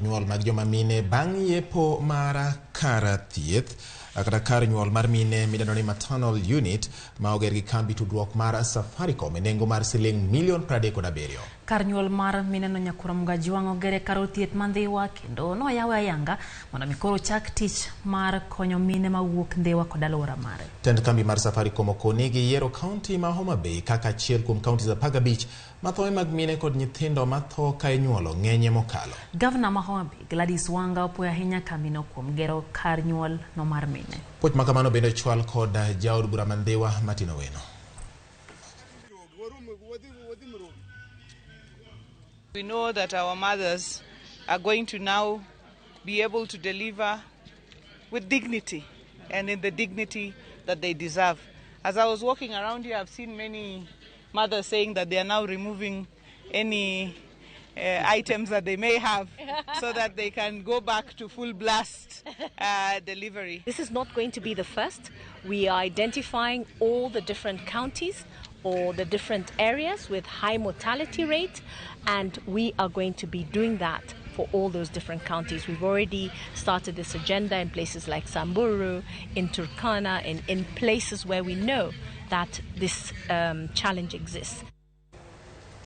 nyuol mag joma mine bang' yepo mara kara thieth kata kar nyuol mar mine midendo ni maternal unit ma oger gi kambi tudruok mar Safaricom e nengo mar $37,000,000. Kar nyuol mar mine no Nyakura Mgajiwang ogere kar thieth ma Ndhiwa kendo no yawe ayanga mondo mikoro chak tich mar konyo mine mawuok Ndhiwa kod alwora mare. Tend kambi mar Safaricom okoni gi yiero kaunti ma Homa Bay kaka achiel kuom kaunti 15 mathoe mag mine kod nyithindo matho ka inyuolo ng'enye mokalo. Gavana ma Homa Bay Gladys Wanga opuoyo ahinya kambi no kuom gero kar nyuol no mar mine. Puoch makamano bende chwal kod jaod bura ma Ndhiwa Martin Weno. We know that our mothers are going to now be able to deliver with dignity and in the dignity that they deserve. As I was walking around here, I've seen many mothers saying that they are now removing any items that they may have so that they can go back to full blast delivery. This is not going to be the first. We are identifying all the different counties or the different areas with high mortality rate, and we are going to be doing that for all those different counties. We've already started this agenda in places like Samburu, in Turkana, and in places where we know that this challenge exists.